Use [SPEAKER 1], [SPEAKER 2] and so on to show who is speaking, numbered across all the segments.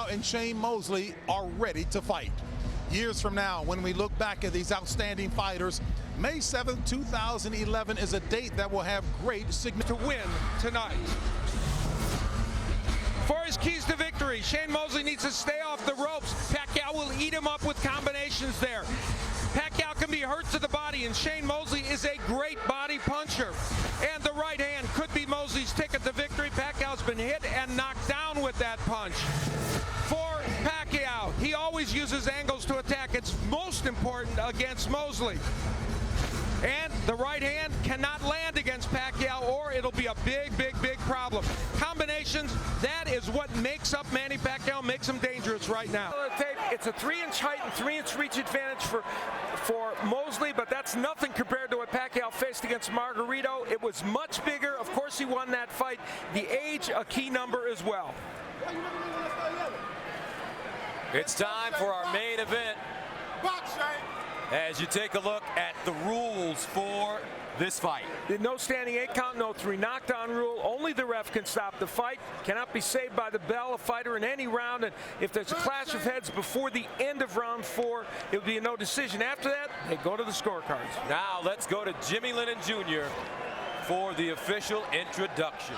[SPEAKER 1] Pacquiao and Shane Mosley are ready to fight. Years from now, when we look back at these outstanding fighters, May 7, 2011 is a date that will have great significance.
[SPEAKER 2] To win tonight. For his keys to victory, Shane Mosley needs to stay off the ropes. Pacquiao will eat him up with combinations there. Pacquiao can be hurt to the body, and Shane Mosley is a great body puncher. And the right hand could be Mosley's ticket to victory. Pacquiao's been hit and knocked down with that punch. For Pacquiao, he always uses angles to attack. It's most important against Mosley. And the right hand cannot land against Pacquiao, or it'll be a big, big, big problem. Combinations, that is what makes up Manny Pacquiao, makes him dangerous right now. It's a 3-inch height and 3-inch reach advantage for Mosley, but that's nothing compared to what Pacquiao faced against Margarito. It was much bigger. Of course, he won that fight. The age, a key number as well.
[SPEAKER 3] It's time for our main event. As you take a look at the rules for this fight.
[SPEAKER 2] No standing 8 count, no 3 knockdown rule. Only the ref can stop the fight. Cannot be saved by the bell. A fighter in any round, and if there's a clash of heads before the end of round 4, it would be a no decision. After that, they go to the scorecards.
[SPEAKER 3] Now let's go to Jimmy Lennon Jr. for the official introduction.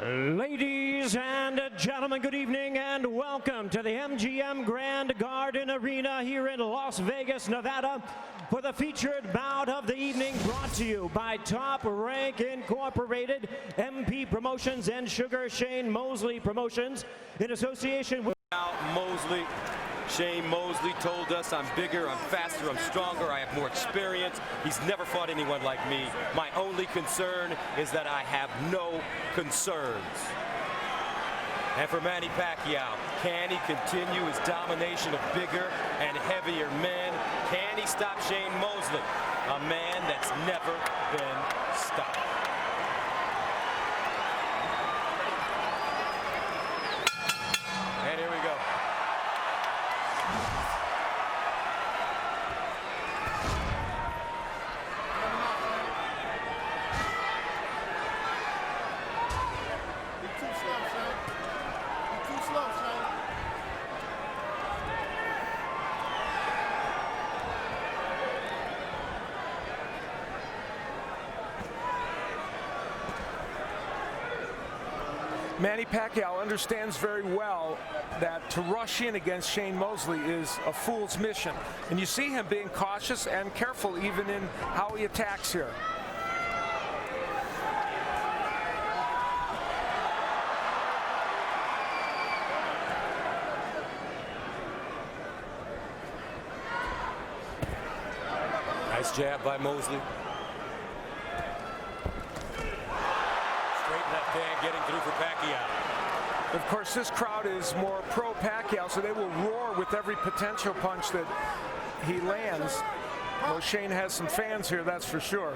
[SPEAKER 4] Ladies and gentlemen, good evening and welcome to the MGM Grand Garden Arena here in Las Vegas, Nevada, for the featured bout of the evening, brought to you by Top Rank Incorporated, MP Promotions, and Sugar Shane Mosley Promotions, in association with
[SPEAKER 3] Mosley. Shane Mosley told us, I'm bigger, I'm faster, I'm stronger, I have more experience. He's never fought anyone like me. My only concern is that I have no concerns. And for Manny Pacquiao, can he continue his domination of bigger and heavier men? Can he stop Shane Mosley, a man that's never been stopped? And here we go.
[SPEAKER 2] Manny Pacquiao understands very well that to rush in against Shane Mosley is a fool's mission. And you see him being cautious and careful even in how he attacks here.
[SPEAKER 3] Nice jab by Mosley. Left hand getting through for Pacquiao.
[SPEAKER 2] Of course, this crowd is more pro-Pacquiao, so they will roar with every potential punch that he lands. Well, Shane has some fans here, that's for sure.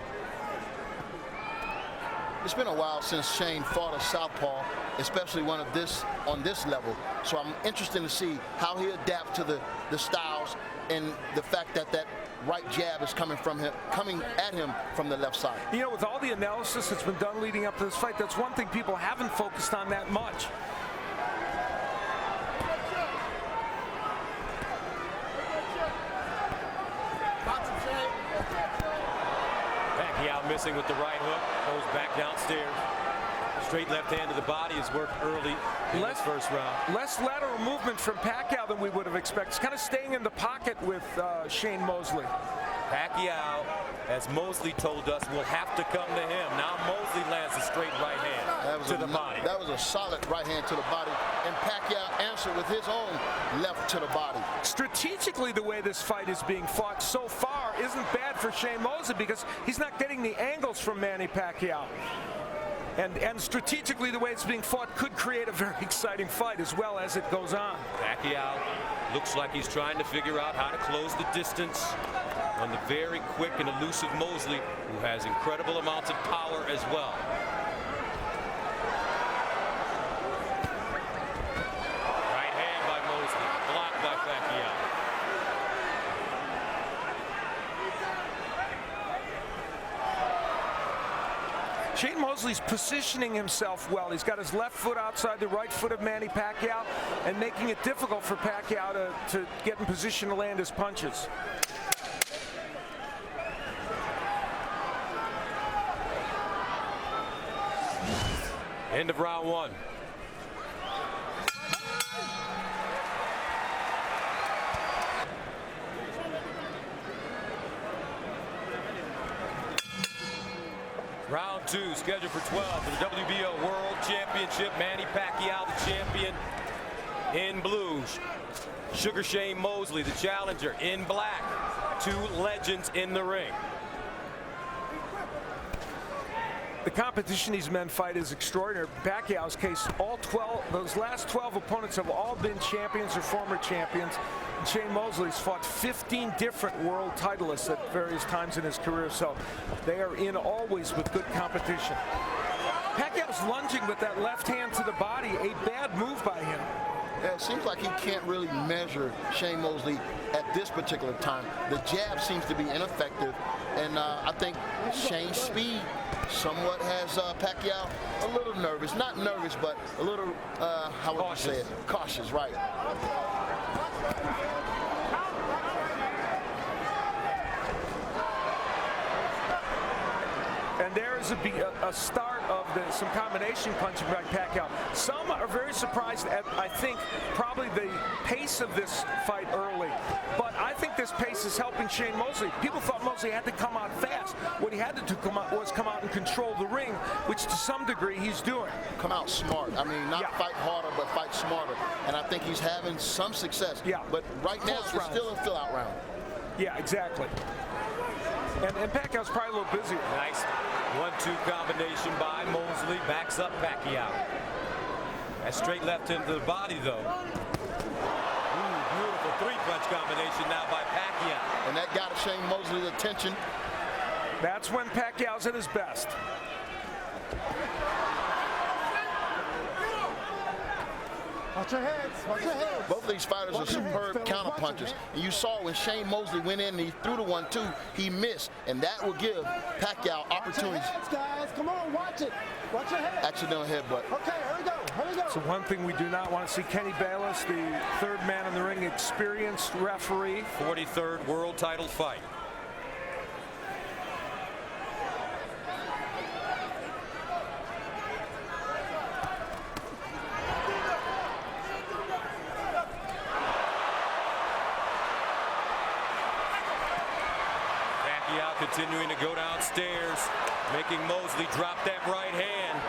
[SPEAKER 5] It's been a while since Shane fought a southpaw, especially one of this on this level. So I'm interested to see how he adapts to the styles and the fact that that right jab is coming at him from the left side.
[SPEAKER 2] You know, with all the analysis that's been done leading up to this fight, that's one thing people haven't focused on that much.
[SPEAKER 3] Pacquiao missing with the right hook, goes back downstairs. Straight left hand to the body has worked early in this first round.
[SPEAKER 2] Less lateral movement from Pacquiao than we would have expected. He's kind of staying in the pocket with Shane Mosley.
[SPEAKER 3] Pacquiao, as Mosley told us, will have to come to him. Now Mosley lands a straight right hand to the body.
[SPEAKER 5] That was a solid right hand to the body, and Pacquiao answered with his own left to the body.
[SPEAKER 2] Strategically, the way this fight is being fought so far isn't bad for Shane Mosley because he's not getting the angles from Manny Pacquiao. And strategically, the way it's being fought could create a very exciting fight as well as it goes on.
[SPEAKER 3] Pacquiao looks like he's trying to figure out how to close the distance on the very quick and elusive Mosley, who has incredible amounts of power as well. Right hand by Mosley, blocked by Pacquiao.
[SPEAKER 2] Shane Mosley's positioning himself well. He's got his left foot outside the right foot of Manny Pacquiao and making it difficult for Pacquiao to get in position to land his punches.
[SPEAKER 3] End of round one. Round two, scheduled for 12 for the WBO World Championship. Manny Pacquiao, the champion, in blue. Sugar Shane Mosley, the challenger, in black. Two legends in the ring.
[SPEAKER 2] The competition these men fight is extraordinary. Pacquiao's case, those last 12 opponents have all been champions or former champions. And Shane Mosley's fought 15 different world titleists at various times in his career, so they are in always with good competition. Pacquiao's lunging with that left hand to the body, a bad move by him.
[SPEAKER 5] Yeah, it seems like he can't really measure Shane Mosley at this particular time. The jab seems to be ineffective, and I think Shane's speed somewhat has Pacquiao a little nervous. Not nervous, but a little, how would you say it? Cautious, right.
[SPEAKER 2] And there is a start of some combination punching by Pacquiao. Some are very surprised at, I think, probably the pace of this fight early. But I think this pace is helping Shane Mosley. People thought Mosley had to come out fast. What he had to do was come out and control the ring, which to some degree he's doing.
[SPEAKER 5] Come out smart. I mean, not fight harder, but fight smarter. And I think he's having some success.
[SPEAKER 2] Yeah.
[SPEAKER 5] But right now, it's still a fill-out round.
[SPEAKER 2] Yeah, exactly. And Pacquiao's probably a little busier.
[SPEAKER 3] Nice 1-2 combination by Mosley. Backs up Pacquiao. That straight left into the body, though. Ooh, beautiful three-punch combination now by Pacquiao.
[SPEAKER 5] And that got Shane Mosley's attention.
[SPEAKER 2] That's when Pacquiao's at his best.
[SPEAKER 6] Watch your heads, watch your heads.
[SPEAKER 5] Both of these fighters are superb counterpunchers. And you saw when Shane Mosley went in and he threw the 1-2, he missed. And that will give Pacquiao opportunities.
[SPEAKER 6] Watch your heads, guys. Come on, watch it. Watch your head.
[SPEAKER 5] Accidental headbutt.
[SPEAKER 6] Okay, here we go. Here we go.
[SPEAKER 2] So one thing we do not want to see, Kenny Bayless, the third man in the ring, experienced referee.
[SPEAKER 3] 43rd world title fight. Continuing to go downstairs, making Mosley drop that right hand.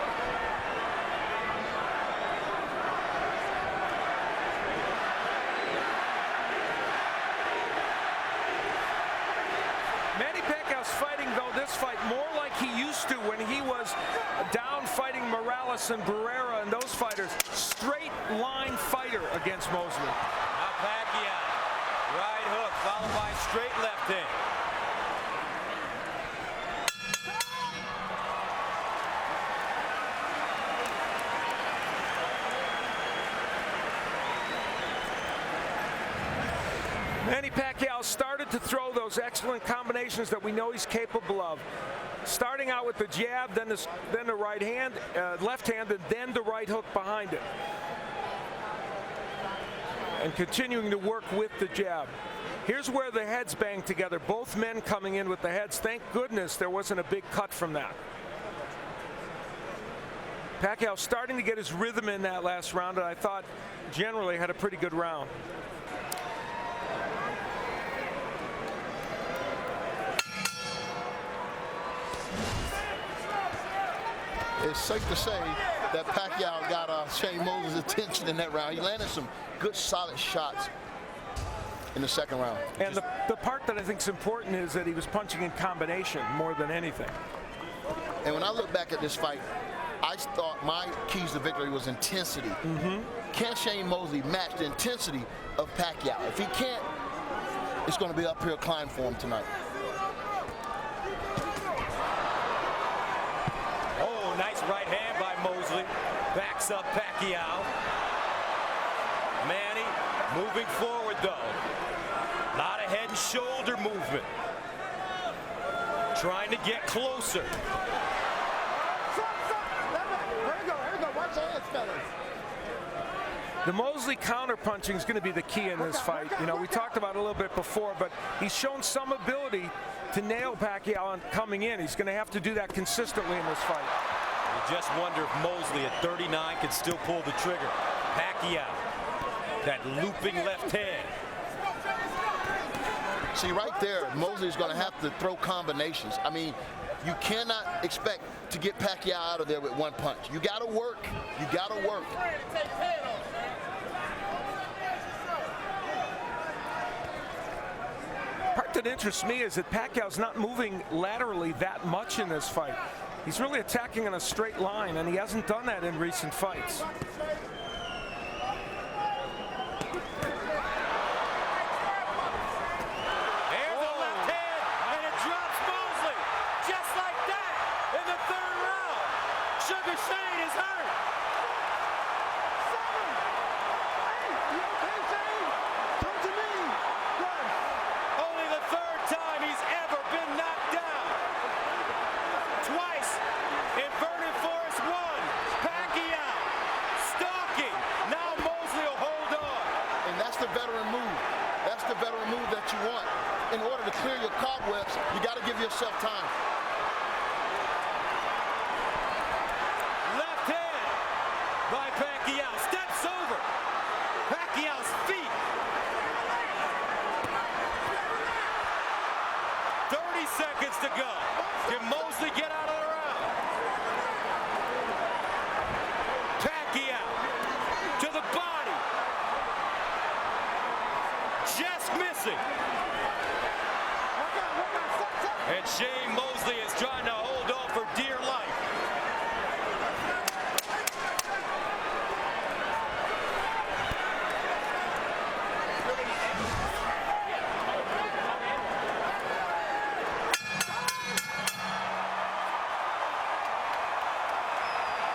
[SPEAKER 2] Manny Pacquiao's fighting, though, this fight more like he used to when he was down fighting Morales and Barrera and those fighters. Straight line fighter against Mosley.
[SPEAKER 3] Now Pacquiao, right hook followed by straight left hand.
[SPEAKER 2] Manny Pacquiao started to throw those excellent combinations that we know he's capable of. Starting out with the jab, then the right hand, left hand, and then the right hook behind it. And continuing to work with the jab. Here's where the heads bang together. Both men coming in with the heads. Thank goodness there wasn't a big cut from that. Pacquiao starting to get his rhythm in that last round, and I thought generally had a pretty good round.
[SPEAKER 5] It's safe to say that Pacquiao got Shane Mosley's attention in that round. He landed some good, solid shots in the second round.
[SPEAKER 2] And the part that I think is important is that he was punching in combination more than anything.
[SPEAKER 5] And when I look back at this fight, I thought my keys to victory was intensity. Can Shane Mosley match the intensity of Pacquiao? If he can't, it's going to be an uphill climb for him tonight.
[SPEAKER 3] Oh, nice right hand by Mosley. Backs up Pacquiao. Manny moving forward, though. A lot of head and shoulder movement. Trying to get closer.
[SPEAKER 6] Watch your heads, fellas.
[SPEAKER 2] The Mosley counterpunching is going to be the key in this fight. You know, we talked about it a little bit before, but he's shown some ability to nail Pacquiao on coming in. He's going to have to do that consistently in this fight.
[SPEAKER 3] You just wonder if Mosley at 39 can still pull the trigger. Pacquiao, that looping left hand.
[SPEAKER 5] See, right there, Mosley's going to have to throw combinations. I mean, you cannot expect to get Pacquiao out of there with one punch. You got to work. You got to work.
[SPEAKER 2] Part that interests me is that Pacquiao's not moving laterally that much in this fight. He's really attacking in a straight line, and he hasn't done that in recent fights.
[SPEAKER 5] In order to clear your cobwebs, you got to give yourself time.
[SPEAKER 3] Left hand by Pacquiao. Steps over Pacquiao's feet. 30 seconds to go. Can Mosley get out of the round? Pacquiao to the body. Just missing. And Shane Mosley is trying to hold on for dear life.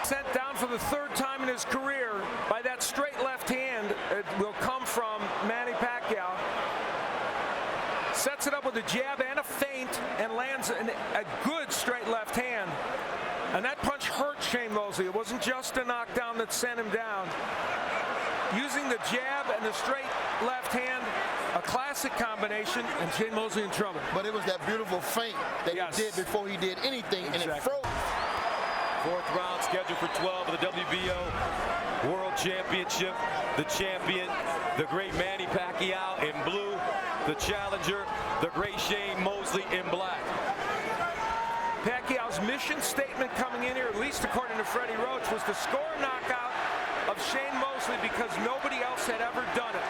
[SPEAKER 2] Sent down for the third time in his career by that straight left hand. It will come from Manny Pacquiao. Sets it up with a jab and a feint and lands a good straight left hand. And that punch hurt Shane Mosley. It wasn't just a knockdown that sent him down. Using the jab and the straight left hand, a classic combination, and Shane Mosley in trouble.
[SPEAKER 5] But it was that beautiful feint that he did before he did anything, and it froze.
[SPEAKER 3] Fourth round scheduled for 12 of the WBO World Championship. The champion, the great Manny Pacquiao in blue. The challenger, the great Shane Mosley in black.
[SPEAKER 2] Pacquiao's mission statement coming in here, at least according to Freddie Roach, was to score a knockout of Shane Mosley because nobody else had ever done it.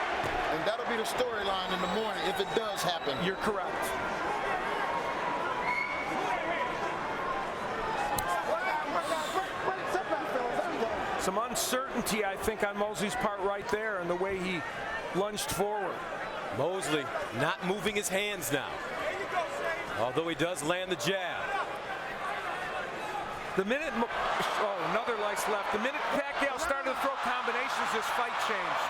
[SPEAKER 5] And that'll be the storyline in the morning if it does happen.
[SPEAKER 2] You're correct. Some uncertainty, I think, on Mosley's part right there and the way he lunged forward.
[SPEAKER 3] Mosley not moving his hands now, although he does land the jab.
[SPEAKER 2] The minute, another lice left. The minute Pacquiao started to throw combinations, this fight changed.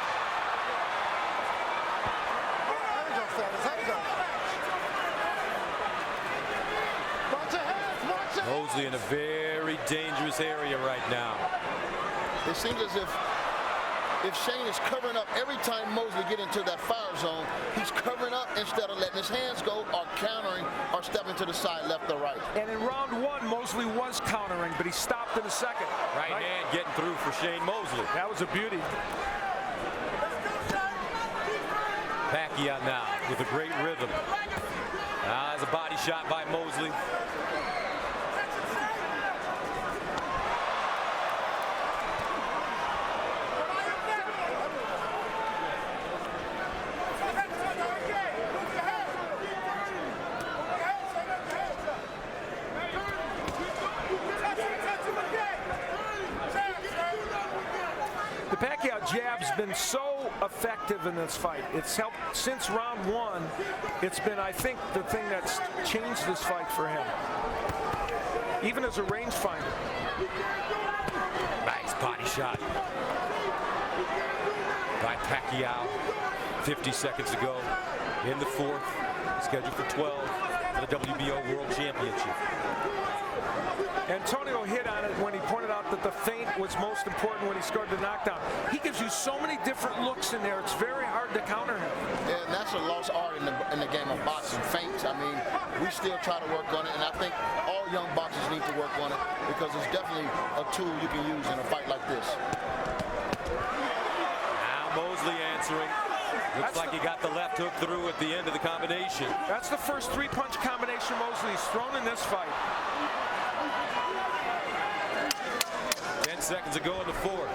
[SPEAKER 3] Mosley in a very dangerous area right now.
[SPEAKER 5] It seems as if Shane is covering up every time Mosley get into that fire zone, he's covering up instead of letting his hands go or countering or stepping to the side, left or right.
[SPEAKER 2] And in round one, Mosley was countering, but he stopped in the second.
[SPEAKER 3] Right hand getting through for Shane Mosley.
[SPEAKER 2] That was a beauty.
[SPEAKER 3] Pacquiao now with a great rhythm. There's a body shot by Mosley.
[SPEAKER 2] The Pacquiao jab's been so effective in this fight. It's helped since round one. It's been, I think, the thing that's changed this fight for him. Even as a rangefinder.
[SPEAKER 3] Nice body shot by Pacquiao. 50 seconds to go in the fourth. Scheduled for 12. for the WBO World Championship.
[SPEAKER 2] Antonio hit on it when he pointed out that the feint was most important when he scored the knockdown. He gives you so many different looks in there. It's very hard to counter him.
[SPEAKER 5] Yeah, and that's a lost art in the game of boxing, feints. I mean, we still try to work on it, and I think all young boxers need to work on it because it's definitely a tool you can use in a fight like this.
[SPEAKER 3] Now Mosley answering. Looks like he got the left hook through at the end of the combination.
[SPEAKER 2] That's the first three-punch combination Mosley's thrown in this fight.
[SPEAKER 3] 10 seconds to go in the fourth.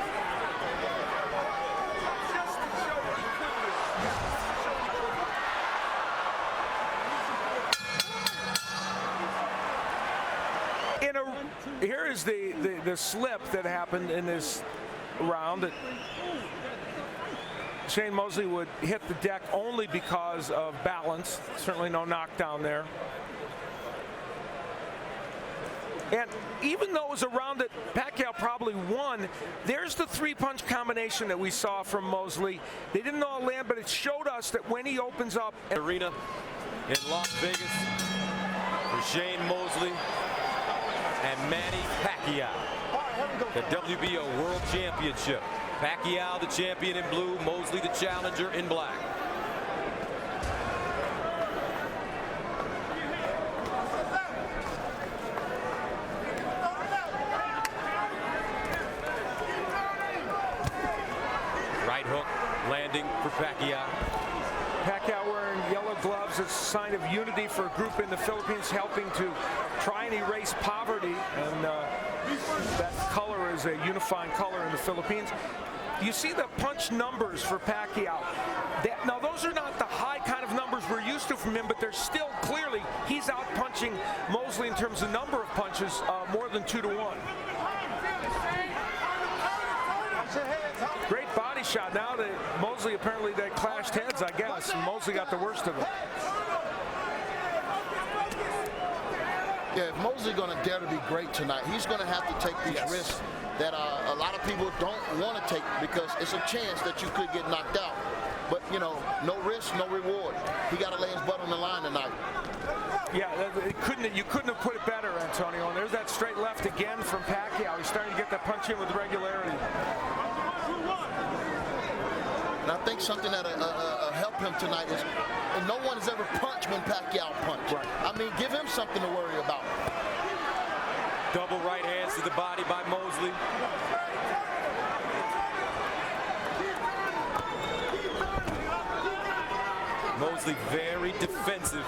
[SPEAKER 2] Here is the slip that happened in this round. That Shane Mosley would hit the deck only because of balance. Certainly no knockdown there. And even though it was a round that Pacquiao probably won, there's the three-punch combination that we saw from Mosley. They didn't all land, but it showed us that when he opens up.
[SPEAKER 3] Arena in Las Vegas for Shane Mosley and Manny Pacquiao. The WBO World Championship. Pacquiao the champion in blue, Mosley the challenger in black. Right hook landing for Pacquiao.
[SPEAKER 2] Pacquiao wearing yellow gloves as a sign of unity for a group in the Philippines, helping to try and erase poverty. And that color is a unifying color in the Philippines. You see the punch numbers for Pacquiao. Now, those are not the high kind of numbers we're used to from him, but they're still clearly, he's out punching Mosley in terms of number of punches, more than 2-1. Great body shot. Now that Mosley, apparently they clashed heads, I guess, and Mosley got the worst of it.
[SPEAKER 5] Yeah, if Mosley's going to dare to be great tonight, he's going to have to take these risks that a lot of people don't want to take because it's a chance that you could get knocked out. But, you know, no risk, no reward. He got to lay his butt on the line tonight.
[SPEAKER 2] Yeah, you couldn't have put it better, Antonio. And there's that straight left again from Pacquiao. He's starting to get that punch in with regularity.
[SPEAKER 5] And I think something that'll help him tonight is, and no one has ever punched when Pacquiao punched.
[SPEAKER 2] Right.
[SPEAKER 5] I mean, give him something to worry about.
[SPEAKER 3] Double right hands to the body by Mosley. Mosley very defensive,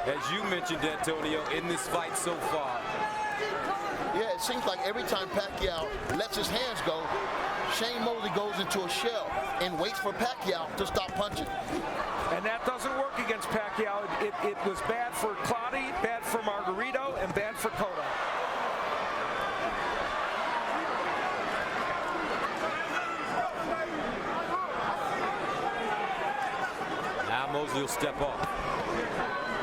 [SPEAKER 3] as you mentioned, Antonio, in this fight so far.
[SPEAKER 5] Yeah, it seems like every time Pacquiao lets his hands go, Shane Mosley goes into a shell and waits for Pacquiao to stop punching.
[SPEAKER 2] And that doesn't work against Pacquiao. It was bad for Clottey, bad for Margarito, and bad for Cotto.
[SPEAKER 3] Now Mosley will step off.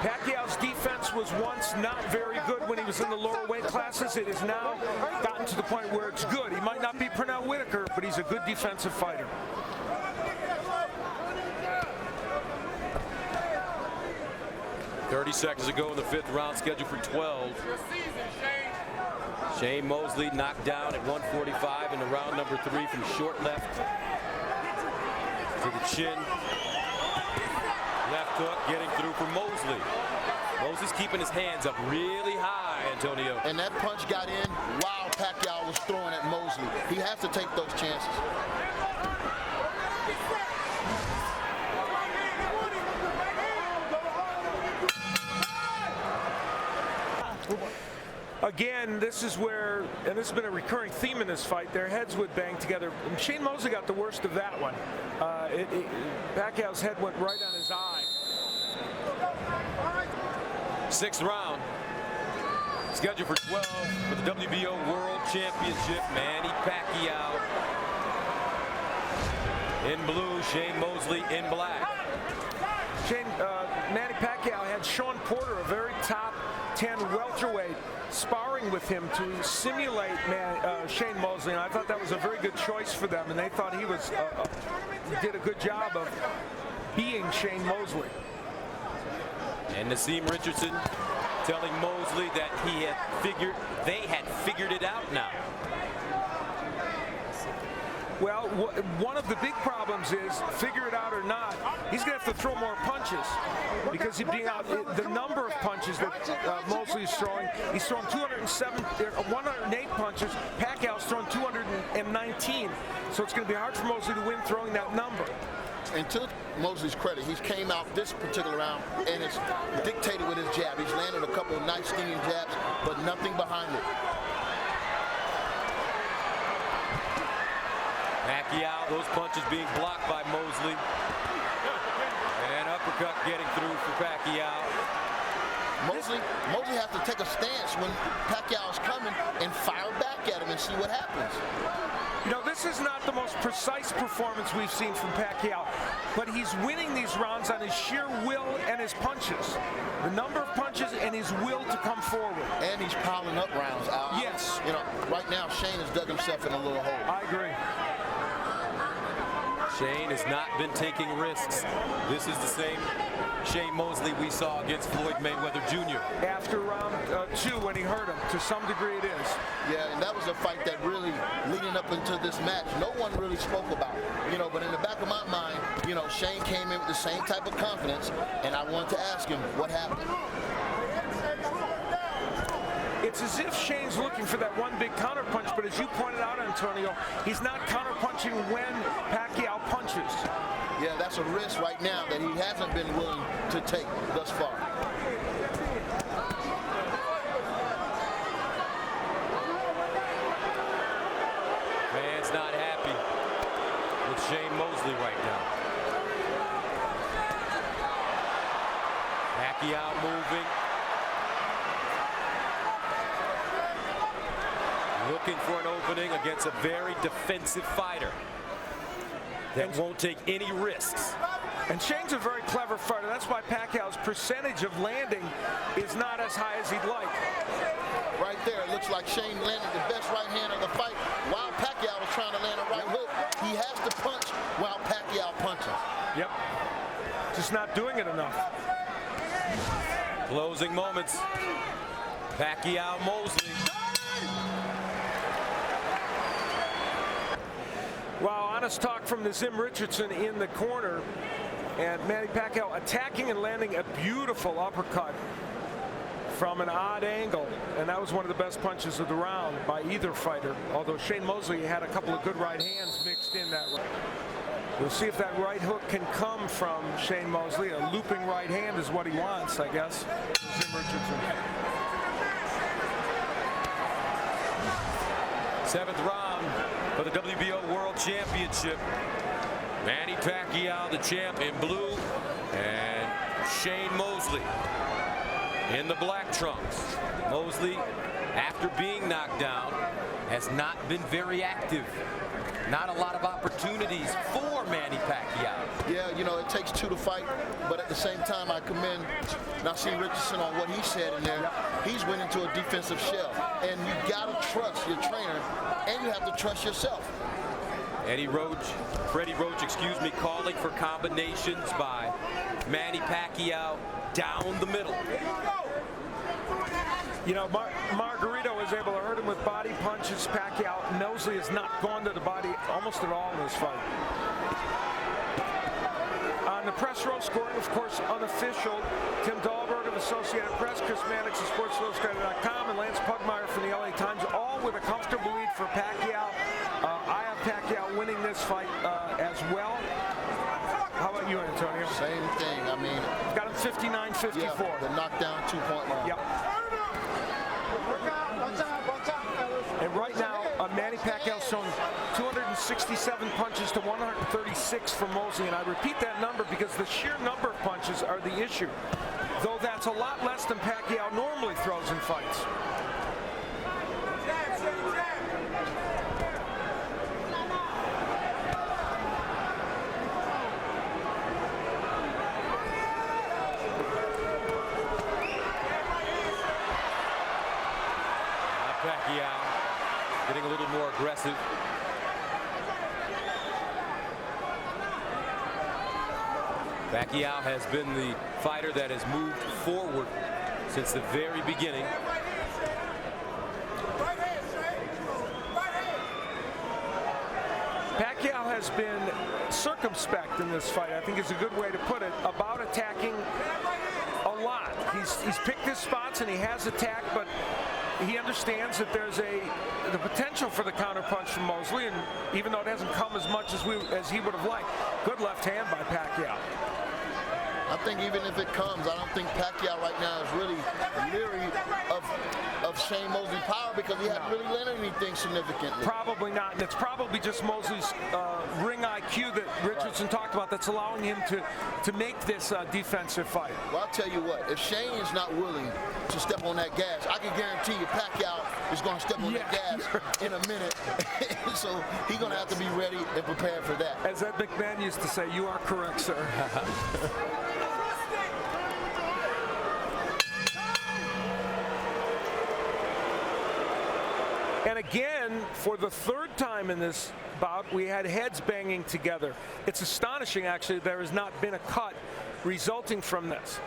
[SPEAKER 2] Pacquiao's defense was once not very good when he was in the lower weight classes. It has now gotten to the point where it's good. He might not be Pernell Whitaker, but he's a good defensive fighter.
[SPEAKER 3] .30 seconds to go in the fifth round, scheduled for 12. Shane Mosley knocked down at 145 in the round number 3 from short left to the chin. Left hook getting through for Mosley. Mosley's keeping his hands up really high, Antonio.
[SPEAKER 5] And that punch got in while Pacquiao was throwing at Mosley. He has to take those chances.
[SPEAKER 2] Again, this is where, and this has been a recurring theme in this fight, their heads would bang together. And Shane Mosley got the worst of that one. Pacquiao's head went right on his eye.
[SPEAKER 3] Sixth round, scheduled for 12 for the WBO World Championship. Manny Pacquiao in blue, Shane Mosley in black.
[SPEAKER 2] Manny Pacquiao had Sean Porter, a very top 10 welterweight, sparring with him to simulate Shane Mosley, and I thought that was a very good choice for them, and they thought he was did a good job of being Shane Mosley.
[SPEAKER 3] And Naseem Richardson telling Mosley that they had figured it out now.
[SPEAKER 2] Well, one of the big problems is, figure it out or not, he's going to have to throw more punches because the number of punches that Mosley is throwing, he's thrown 108 punches. Pacquiao's thrown 219. So it's going to be hard for Mosley to win throwing that number.
[SPEAKER 5] And to Mosley's credit, he's came out this particular round and it's dictated with his jab. He's landed a couple of nice stinging jabs, but nothing behind it.
[SPEAKER 3] Pacquiao, those punches being blocked by Mosley. And uppercut getting through for Pacquiao.
[SPEAKER 5] Mosley has to take a stance when Pacquiao's coming and fire back at him and see what happens.
[SPEAKER 2] You know, this is not the most precise performance we've seen from Pacquiao, but he's winning these rounds on his sheer will and his punches. The number of punches and his will to come forward.
[SPEAKER 5] And he's piling up rounds out.
[SPEAKER 2] Yes.
[SPEAKER 5] You know, right now Shane has dug himself in a little hole.
[SPEAKER 2] I agree.
[SPEAKER 3] Shane has not been taking risks. This is the same Shane Mosley we saw against Floyd Mayweather Jr.
[SPEAKER 2] After round 2 when he hurt him, to some degree it is.
[SPEAKER 5] Yeah, and that was a fight that really, leading up into this match, no one really spoke about. You know, but in the back of my mind, you know, Shane came in with the same type of confidence, and I wanted to ask him what happened.
[SPEAKER 2] It's as if Shane's looking for that one big counterpunch, but as you pointed out, Antonio, he's not counterpunching when Pacquiao punches.
[SPEAKER 5] Yeah, that's a risk right now that he hasn't been willing to take thus far.
[SPEAKER 3] Fans not happy with Shane Mosley right now. Pacquiao moving. Looking for an opening against a very defensive fighter that won't take any risks.
[SPEAKER 2] And Shane's a very clever fighter. That's why Pacquiao's percentage of landing is not as high as he'd like.
[SPEAKER 5] Right there, it looks like Shane landed the best right hand of the fight while Pacquiao was trying to land a right hook. He has to punch while Pacquiao punches.
[SPEAKER 2] Yep. Just not doing it enough.
[SPEAKER 3] Closing moments. Pacquiao Mosley.
[SPEAKER 2] Wow, honest talk from Naseem Richardson in the corner. And Manny Pacquiao attacking and landing a beautiful uppercut from an odd angle. And that was one of the best punches of the round by either fighter. Although Shane Mosley had a couple of good right hands mixed in that round. We'll see if that right hook can come from Shane Mosley. A looping right hand is what he wants, I guess. Naseem Richardson.
[SPEAKER 3] 7th round for the WBO World Championship. Manny Pacquiao, the champ, in blue, and Shane Mosley in the black trunks. Mosley, after being knocked down, has not been very active. Not a lot of opportunities for Manny Pacquiao.
[SPEAKER 5] Yeah, you know, it takes two to fight, but at the same time, I commend Naseem Richardson on what he said in there. He's went into a defensive shell, and you gotta trust your trainer, and you have to trust yourself.
[SPEAKER 3] Freddie Roach, excuse me, calling for combinations by Manny Pacquiao down the middle.
[SPEAKER 2] You know, Margarito was able to hurt him with body punches. Pacquiao, Mosley has not gone to the body almost at all in this fight. On the press row, scoring, of course, unofficial. Tim Dahlberg of Associated Press, Chris Mannix of SportsIllustrated.com, and Lance Pugmire from the LA Times, all with a comfortable lead for Pacquiao. I have Pacquiao winning this fight as well. How about you, Antonio?
[SPEAKER 5] Same thing. I mean,
[SPEAKER 2] got him 59-54.
[SPEAKER 5] Yeah, the knockdown 2-point line.
[SPEAKER 2] Yep. And right now, Manny Pacquiao's shown 267 punches to 136 for Mosley. And I repeat that number because the sheer number of punches are the issue. Though that's a lot less than Pacquiao normally throws in fights.
[SPEAKER 3] Pacquiao getting a little more aggressive. Pacquiao has been the fighter that has moved forward since the very beginning.
[SPEAKER 2] Pacquiao has been circumspect in this fight, I think is a good way to put it, about attacking a lot. He's picked his spots and he has attacked, but he understands that there's the potential for the counterpunch from Mosley, and even though it hasn't come as much as he would have liked. Good left hand by Pacquiao.
[SPEAKER 5] I think even if it comes, I don't think Pacquiao right now is really leery of Shane Mosley's power because he hasn't really learned anything significantly.
[SPEAKER 2] Probably not, and it's probably just Mosley's ring IQ that Richardson talked about that's allowing him to make this defensive fight.
[SPEAKER 5] Well, I'll tell you what, if Shane is not willing to step on that gas, I can guarantee you Pacquiao is going to step on that gas in a minute. So he's going to have to be ready and prepared for that.
[SPEAKER 2] As Ed McMahon used to say, you are correct, sir. And again, for the third time in this bout, we had heads banging together. It's astonishing, actually, there has not been a cut resulting from this.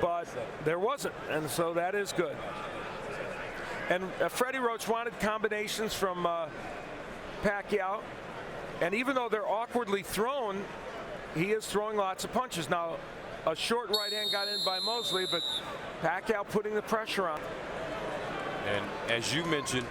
[SPEAKER 2] But there wasn't, and so that is good. And Freddie Roach wanted combinations from Pacquiao. And even though they're awkwardly thrown, he is throwing lots of punches. Now, a short right hand got in by Mosley, but Pacquiao putting the pressure on.
[SPEAKER 3] And as you mentioned,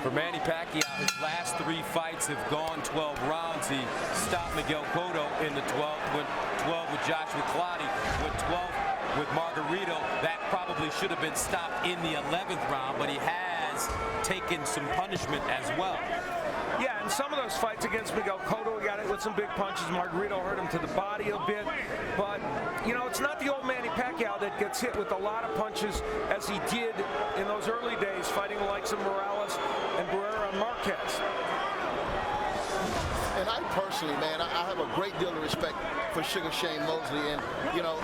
[SPEAKER 3] for Manny Pacquiao, his last 3 fights have gone 12 rounds. He stopped Miguel Cotto in the 12th, went 12 with Joshua Clottey, went 12 with Margarito. That probably should have been stopped in the 11th round, but he has taken some punishment as well.
[SPEAKER 2] Yeah, and some of those fights against Miguel Cotto, he got it with some big punches. Margarito hurt him to the body a bit. But, you know, it's not the old Manny Pacquiao that gets hit with a lot of punches as he did in those early days, fighting the likes of Morales and Barrera and Marquez.
[SPEAKER 5] And I personally, man, I have a great deal of respect for Sugar Shane Mosley. And, you know,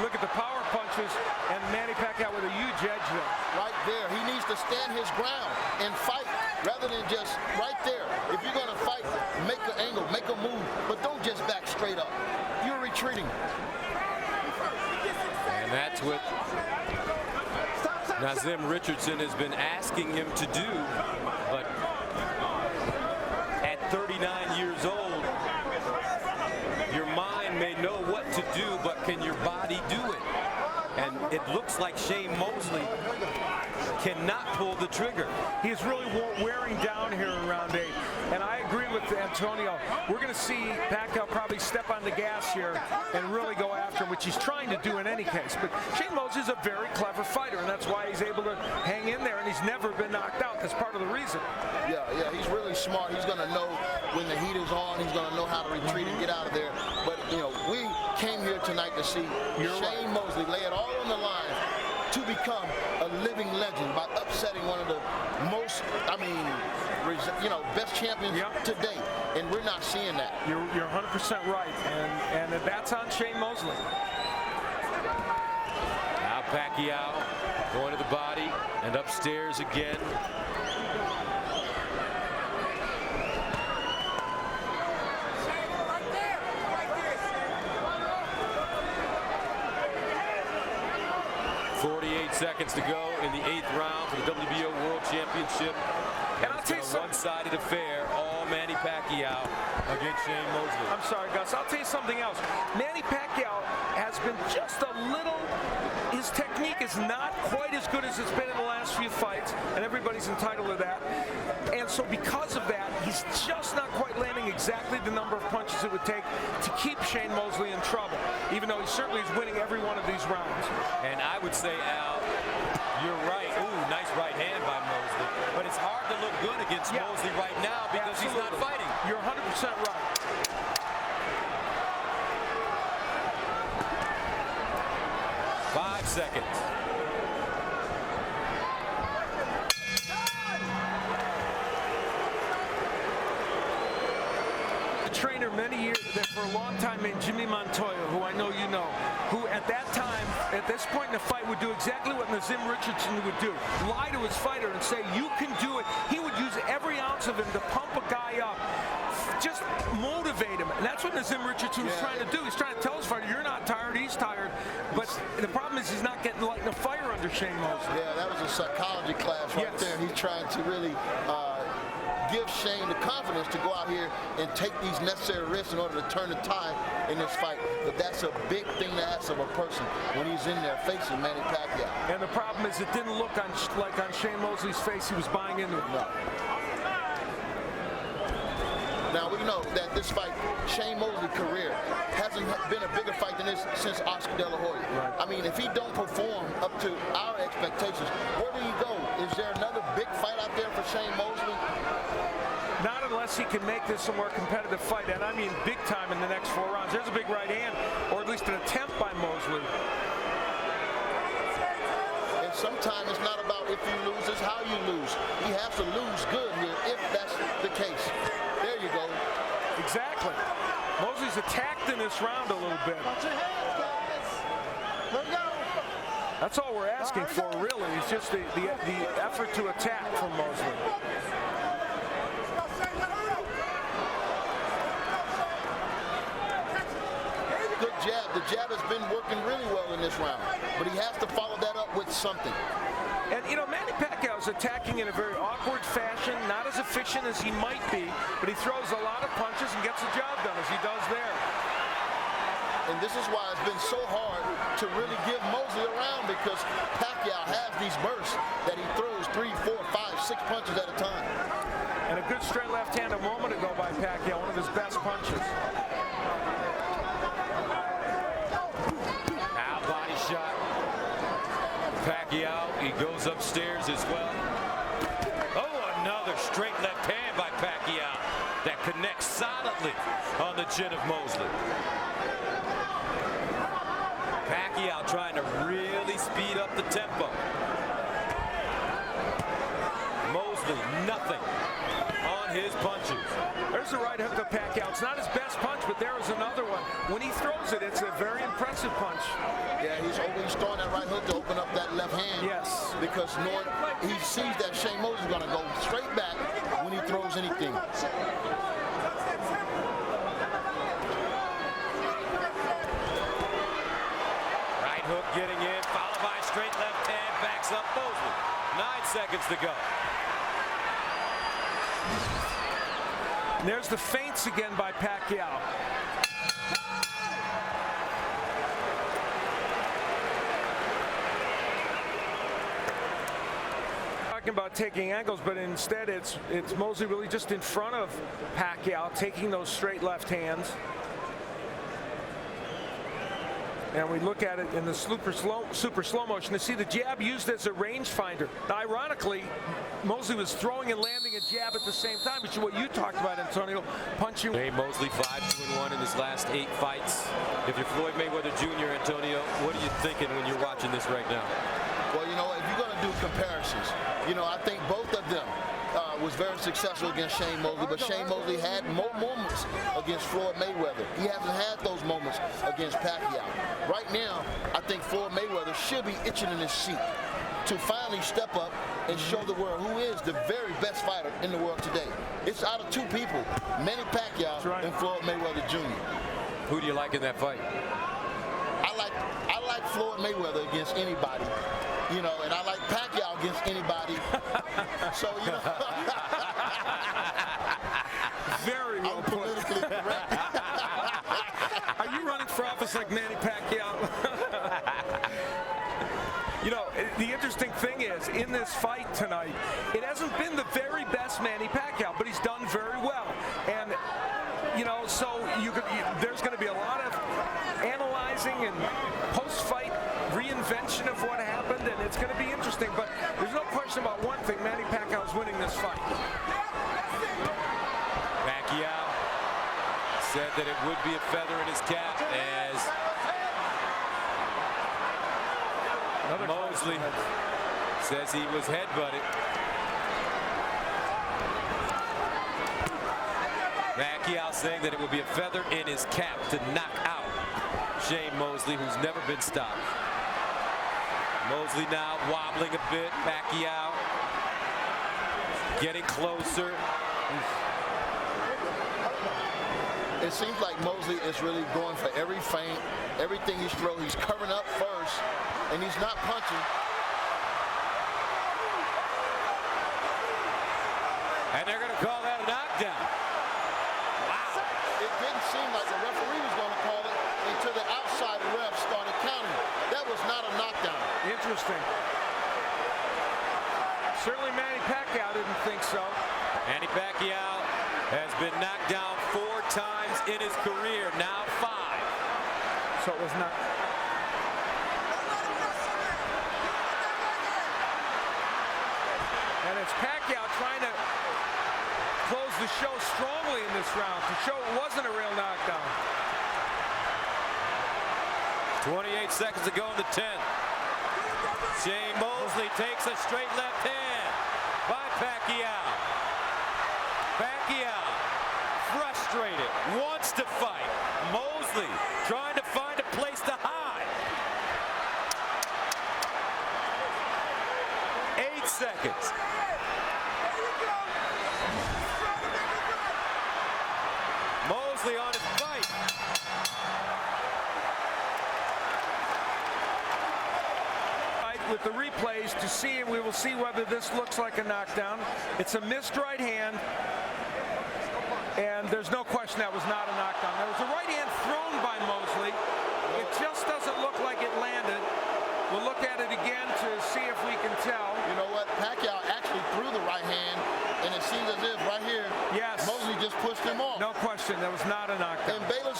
[SPEAKER 2] look at the power punches and Manny Pacquiao with a huge edge there.
[SPEAKER 5] Right there. He needs to stand his ground and fight rather than just right there. If you're going to fight, make an angle, make a move, but don't just back straight up. You're retreating.
[SPEAKER 3] And that's what Nazim Richardson has been asking him to do. But at 39 years old, your mind may know what to do, but can your body do it? And it looks like Shane Mosley cannot pull the trigger.
[SPEAKER 2] He's really wearing down here in round 8. And I agree with Antonio. We're going to see Pacquiao probably step on the gas here and really go after him, which he's trying to do in any case. But Shane Mosley is a very clever fighter, and that's why he's able to hang in there, and he's never been knocked out. That's part of the reason.
[SPEAKER 5] Yeah, he's really smart. He's going to know when the heat is on. He's going to know how to retreat and get out of there. But, you know, we came here tonight to see Shane Mosley lay it all on the line to become a living legend by upsetting one of the most, best champions to date. And we're not seeing that.
[SPEAKER 2] You're 100% right, and that's on Shane Mosley.
[SPEAKER 3] Now Pacquiao going to the body and upstairs again. Seconds to go in the 8th round for the WBO World Championship.
[SPEAKER 2] And I'll tell you something.
[SPEAKER 3] One-sided affair, all Manny Pacquiao against Shane Mosley.
[SPEAKER 2] I'm sorry, Gus. I'll tell you something else. Manny Pacquiao has been just a little, his technique is not quite as good as it's been in the last few fights, and everybody's entitled to that. And so because of that, he's just not quite landing exactly the number of punches it would take to keep Shane Mosley in trouble, even though he certainly is winning every one of these rounds.
[SPEAKER 3] And I would say, Al, you're right. Ooh, nice right hand by Mosley. But it's hard to look good against Mosley right now because he's not fighting.
[SPEAKER 2] You're 100% right.
[SPEAKER 3] Five seconds.
[SPEAKER 2] A trainer many years, for a long time, named Jimmy Montoya, who I know you know, who at that time at this point in the fight would do exactly what Nazim Richardson would do. Lie to his fighter and say, you can do it. He would use every ounce of him to pump a guy up. Just motivate him. And that's what Nazim Richardson was trying to do. He's trying to tell his fighter, you're not tired, he's tired. But the problem is he's not getting lighting a fire under Shane Mosley.
[SPEAKER 5] Yeah, that was a psychology class right there. He's trying to really give Shane the confidence to go out here and take these necessary risks in order to turn the tide in this fight. But that's a big thing to ask of a person when he's in there facing Manny Pacquiao.
[SPEAKER 2] And the problem is it didn't look like on Shane Mosley's face he was buying into it.
[SPEAKER 5] No. Now we know that this fight, Shane Mosley's career, hasn't been a bigger fight than this since Oscar De La Hoya.
[SPEAKER 2] Right.
[SPEAKER 5] I mean, if he don't perform up to our expectations, where do he go? Is there another big fight out there for Shane Mosley?
[SPEAKER 2] Not unless he can make this a more competitive fight, and I mean big time in the next 4 rounds. There's a big right hand, or at least an attempt by Mosley.
[SPEAKER 5] And sometimes it's not about if you lose, it's how you lose. He has to lose good here if that's the case. There you go.
[SPEAKER 2] Exactly. Mosley's attacked in this round a little bit.
[SPEAKER 6] Watch your heads, guys. Here we go.
[SPEAKER 2] That's all we're asking for, really. It's just the effort to attack from Mosley.
[SPEAKER 5] Good jab. The jab has been working really well in this round, but he has to follow that up with something.
[SPEAKER 2] And, you know, Manny Pacquiao is attacking in a very awkward fashion, not as efficient as he might be, but he throws a lot of punches and gets the job done, as he does there.
[SPEAKER 5] And this is why it's been so hard to really give Mosley around, because Pacquiao has these bursts that he throws 3, 4, 5, 6 punches at a time.
[SPEAKER 2] And a good straight left hand a moment ago by Pacquiao, one of his best punches.
[SPEAKER 3] Now body shot. Pacquiao, he goes upstairs as well. Oh, another straight left hand by Pacquiao that connects solidly on the chin of Mosley. Pacquiao trying to really speed up the tempo. Mosley, nothing on his punches.
[SPEAKER 2] There's the right hook of Pacquiao. It's not his best punch, but there is another one. When he throws it, it's a very impressive punch.
[SPEAKER 5] Yeah, he's throwing that right hook to open up that left hand.
[SPEAKER 2] Yes.
[SPEAKER 5] Because knowing he sees that Shane Mosley is going to go straight back when he throws anything.
[SPEAKER 3] Right hook getting in, followed by straight left hand, backs up Mosley. 9 seconds to go.
[SPEAKER 2] And there's the feints again by Pacquiao. Talking about taking angles, but instead it's Mosley really just in front of Pacquiao, taking those straight left hands. And we look at it in the super slow motion to see the jab used as a rangefinder. Now, ironically, Mosley was throwing and landing a jab at the same time, which is what you talked about, Antonio, punching.
[SPEAKER 3] Hey, Mosley 5-2-1 in his last 8 fights. If you're Floyd Mayweather Jr., Antonio, what are you thinking when you're watching this right now?
[SPEAKER 5] Well, you know, if you're going to do comparisons, you know, I think both of them was very successful against Shane Mosley, but Shane Mosley had more moments against Floyd Mayweather. He hasn't had those moments against Pacquiao. Right now, I think Floyd Mayweather should be itching in his seat to finally step up and show the world who is the very best fighter in the world today. It's out of 2 people, Manny Pacquiao and Floyd Mayweather Jr.
[SPEAKER 3] Who do you like in that fight?
[SPEAKER 5] I like Floyd Mayweather against anybody, you know, and I like Pacquiao against anybody. So, you know.
[SPEAKER 2] Very well put.
[SPEAKER 5] Politically correct.
[SPEAKER 2] Are you running for office like Manny Pacquiao? You know, the interesting thing is, in this fight tonight, it hasn't been the very best Manny Pacquiao, but he's done very well. And, you know, so there's going to be a lot of analyzing and post-fight reinvention of what happened, and it's going to be interesting. But there's no question about one thing: Manny Pacquiao is winning this fight.
[SPEAKER 3] Pacquiao said that it would be a feather in his cap as Mosley says he was headbutted. Pacquiao saying that it would be a feather in his cap to knock out Shane Mosley, who's never been stopped. Mosley now wobbling a bit. Pacquiao getting closer.
[SPEAKER 5] It seems like Mosley is really going for every feint, everything he's throwing. He's covering up first, and he's not punching.
[SPEAKER 3] And they're going to call that a knockdown. Wow.
[SPEAKER 5] It didn't seem like the referee was going to call it until the outside ref started counting. That was not a knockdown.
[SPEAKER 2] Interesting. Certainly Manny Pacquiao didn't think so.
[SPEAKER 3] Manny Pacquiao has been knocked down 4 times in his career, now 5.
[SPEAKER 2] So it was not. And it's Pacquiao trying to close the show strongly in this round to show it wasn't a real knockdown.
[SPEAKER 3] 28 seconds to go in the 10th. Shane Mosley takes a straight left hand by Pacquiao. Pacquiao, frustrated, wants to fight. Mosley trying to find a place to hide. 8 seconds. Mosley on his fight.
[SPEAKER 2] With the replays to see, and we will see whether this looks like a knockdown. It's a missed right hand, and there's no question that was not a knockdown. There was a right hand thrown by Mosley. It just doesn't look like it landed. We'll look at it again to see if we can tell.
[SPEAKER 5] You know what? Pacquiao actually threw the right hand, and it seems as if right here,
[SPEAKER 2] Yes.
[SPEAKER 5] Mosley just pushed him off.
[SPEAKER 2] No question, that was not a knockdown.
[SPEAKER 5] And Bayless,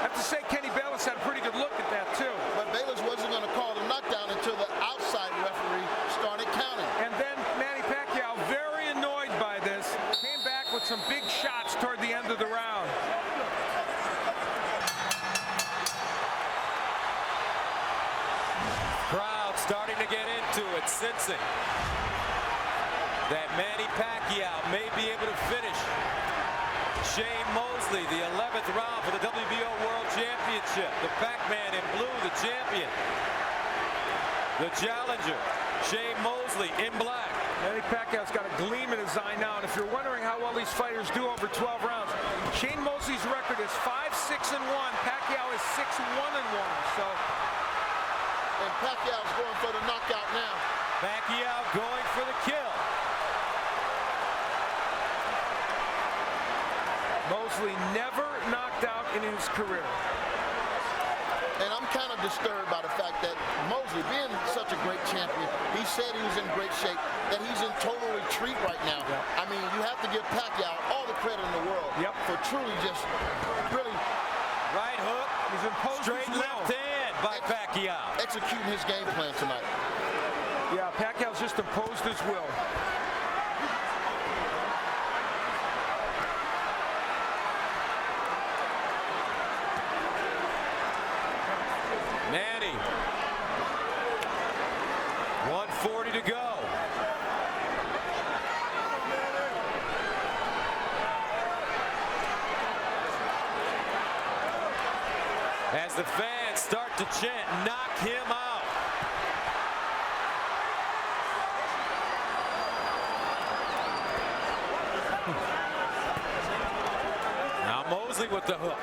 [SPEAKER 2] I have to say, Kenny Bayless had a pretty good look at that too.
[SPEAKER 5] but Bayless wasn't going to call the knockdown until the outside referee started counting.
[SPEAKER 2] And then Manny Pacquiao, very annoyed by this, came back with some big shots toward the end of the round.
[SPEAKER 3] Crowd starting to get into it, sensing that Manny Pacquiao may be able to finish Shane Mosley, the 11th round for the WBO World Championship. The Pacman in blue, the champion. The challenger, Shane Mosley in black.
[SPEAKER 2] Manny Pacquiao's got a gleam in his eye now, and if you're wondering how well these fighters do over 12 rounds, Shane Mosley's record is 5-6-1. Pacquiao is 6-1-1. So
[SPEAKER 5] And Pacquiao's going for the knockout now.
[SPEAKER 3] Pacquiao going for the kill.
[SPEAKER 2] Mosley never knocked out in his career.
[SPEAKER 5] And I'm kind of disturbed by the fact that Mosley, being such a great champion, he said he was in great shape, that he's in total retreat right now. I mean, you have to give Pacquiao all the credit in the world for truly just really
[SPEAKER 3] Right hook,
[SPEAKER 2] He's imposed
[SPEAKER 3] straight
[SPEAKER 2] his will.
[SPEAKER 3] left hand by Pacquiao.
[SPEAKER 5] executing his game plan tonight.
[SPEAKER 2] Yeah, Pacquiao's just imposed his will.
[SPEAKER 3] Manny, 140 to go. As the fans start to chant, knock him out. Now Mosley with the hook.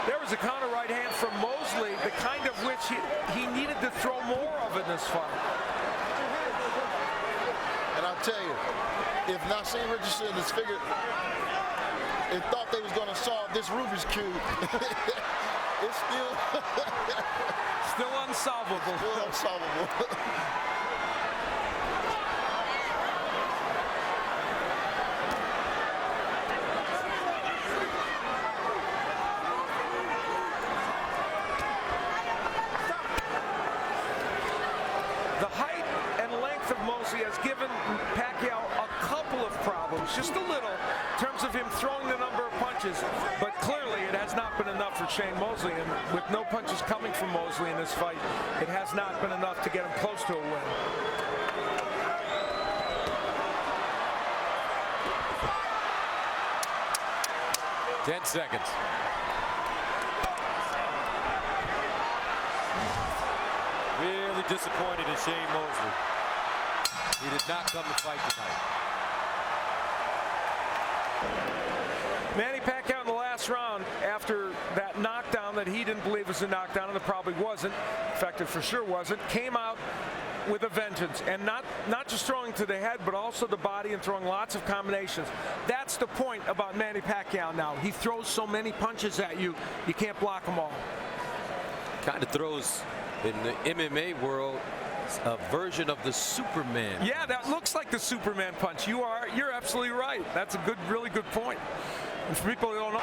[SPEAKER 2] There was a counter right hand from Mosley, the kind of which he needed to throw more of in this fight.
[SPEAKER 5] And I'll tell you, if Nassim Richardson is figured and thought they was going to solve this Rubik's Cube, it's still
[SPEAKER 2] Still unsolvable.
[SPEAKER 5] still unsolvable.
[SPEAKER 2] The height and length of Mosley has given Pacquiao a couple of problems, just a little, in terms of him throwing the number of punches. But clearly it has not been enough for Shane Mosley. And with no punches coming from Mosley in this fight, it has not been enough to get him close to a win.
[SPEAKER 3] 10 seconds. Really disappointed in Shane Mosley. He did not come to fight tonight.
[SPEAKER 2] Manny Pacquiao in the last round, after that knockdown that he didn't believe was a knockdown, and it probably wasn't, in fact it for sure wasn't, came out with a vengeance, and not just throwing to the head, but also the body and throwing lots of combinations. That's the point about Manny Pacquiao now. He throws so many punches at you, you can't block them all.
[SPEAKER 3] Kind of throws, in the MMA world, a version of the Superman.
[SPEAKER 2] Yeah, that looks like the Superman punch. You're absolutely right. That's a really good point. And for people who don't know.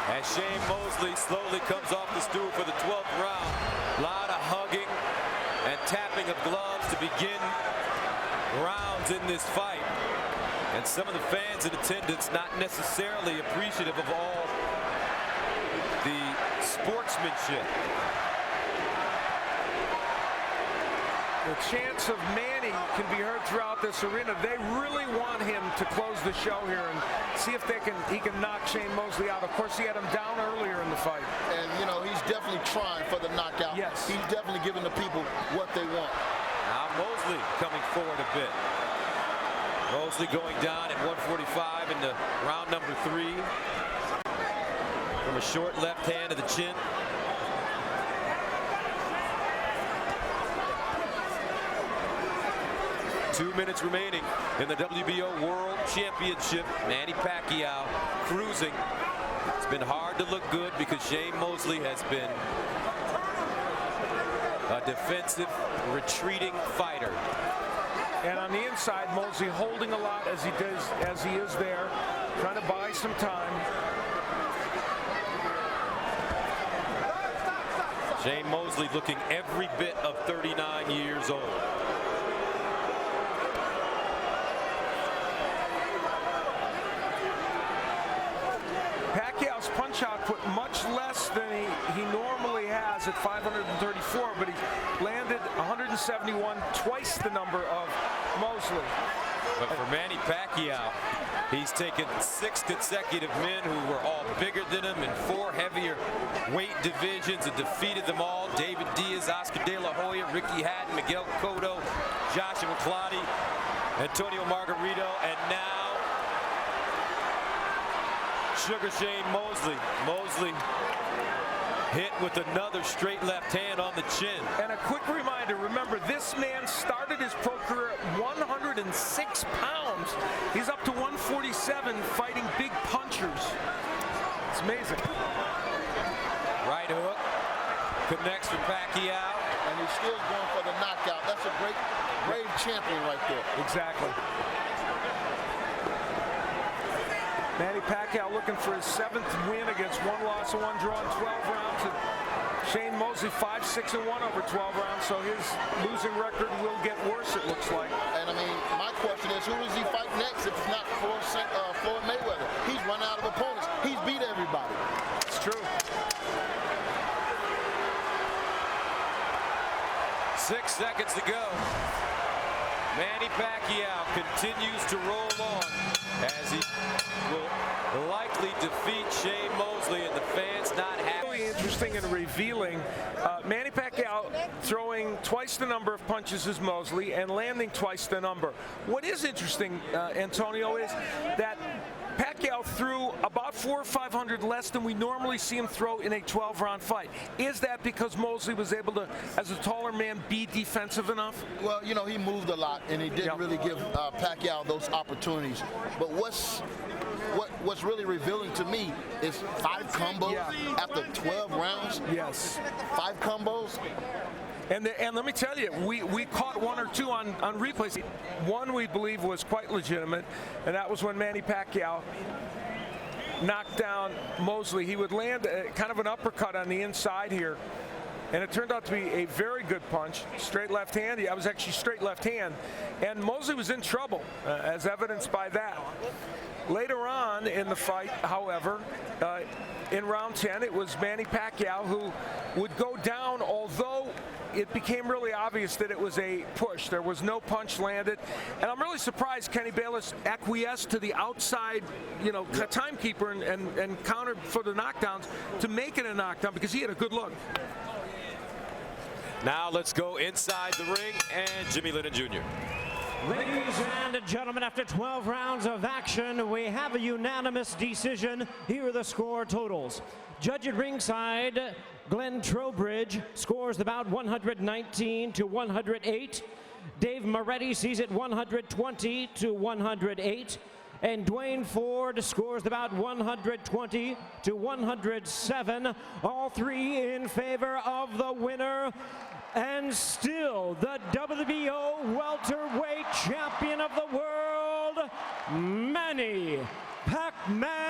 [SPEAKER 3] As Shane Mosley slowly comes off the stool for the 12th round. A lot of hugging and tapping of gloves to begin rounds in this fight. And some of the fans in attendance not necessarily appreciative of all the sportsmanship.
[SPEAKER 2] The chants of Manny can be heard throughout this arena. They really want him to close the show here and see if he can knock Shane Mosley out. Of course, he had him down earlier in the fight.
[SPEAKER 5] And, you know, he's definitely trying for the knockout.
[SPEAKER 2] Yes.
[SPEAKER 5] He's definitely giving the people what they want.
[SPEAKER 3] Now Mosley coming forward a bit. Mosley going down at 145 in the round number 3. From a short left hand to the chin. Two minutes remaining in the WBO World Championship. Manny Pacquiao cruising. It's been hard to look good because Shane Mosley has been a defensive, retreating fighter.
[SPEAKER 2] And on the inside, Mosley holding a lot as he is there, trying to buy some time.
[SPEAKER 3] Shane Mosley looking every bit of 39 years old.
[SPEAKER 2] Pacquiao's punch output much less than he normally has at 534, but he landed 171, twice the number of Mosley.
[SPEAKER 3] But for Manny Pacquiao, he's taken 6 consecutive men who were all bigger than him in 4 heavier weight divisions and defeated them all. David Diaz, Oscar De La Hoya, Ricky Hatton, Miguel Cotto, Joshua Clottey, Antonio Margarito, and now Sugar Shane Mosley. Mosley hit with another straight left hand on the chin.
[SPEAKER 2] And a quick reminder, remember, this man started his pro career at 106 pounds. He's up to 147 fighting big punchers. It's amazing.
[SPEAKER 3] Right hook connects for Pacquiao.
[SPEAKER 5] And he's still going for the knockout. That's a great, brave champion right there.
[SPEAKER 2] Exactly. Manny Pacquiao looking for his 7th win against 1 loss and 1 draw in 12 rounds. And Shane Mosley 5-6-1 over 12 rounds, so his losing record will get worse, it looks like.
[SPEAKER 5] And I mean, my question is, who does he fight next if it's not Floyd Mayweather? He's run out of opponents. He's beat everybody.
[SPEAKER 2] It's true.
[SPEAKER 3] 6 seconds to go. Manny Pacquiao continues to roll on as he will likely defeat Shane Mosley, and the fans not happy.
[SPEAKER 2] Really interesting and revealing. Manny Pacquiao throwing twice the number of punches as Mosley and landing twice the number. What is interesting, Antonio, is that Pacquiao threw about 400 or 500 less than we normally see him throw in a 12-round fight. Is that because Mosley was able to, as a taller man, be defensive enough?
[SPEAKER 5] Well, you know, he moved a lot, and he didn't really give Pacquiao those opportunities. But what's really revealing to me is 5 combos after 12 rounds.
[SPEAKER 2] Yes.
[SPEAKER 5] 5 combos.
[SPEAKER 2] And let me tell you, we caught 1 or 2 on replays. One we believe was quite legitimate, and that was when Manny Pacquiao knocked down Mosley. He would land kind of an uppercut on the inside here, and it turned out to be a very good punch. Straight left hand. I was actually straight left hand, and Mosley was in trouble, as evidenced by that. Later on in the fight, however, in round 10, it was Manny Pacquiao who would go down, although it became really obvious that it was a push. There was no punch landed. And I'm really surprised Kenny Bayless acquiesced to the outside, timekeeper and countered for the knockdowns to make it a knockdown, because he had a good look.
[SPEAKER 3] Now let's go inside the ring, and Jimmy Lennon Jr.
[SPEAKER 4] Ladies and gentlemen, after 12 rounds of action, we have a unanimous decision. Here are the score totals. Judge at ringside, Glenn Trowbridge, scores the bout 119 to 108. Dave Moretti sees it 120 to 108. And Dwayne Ford scores the bout 120 to 107. All three in favor of the winner. And still the WBO welterweight champion of the world, Manny Pacman.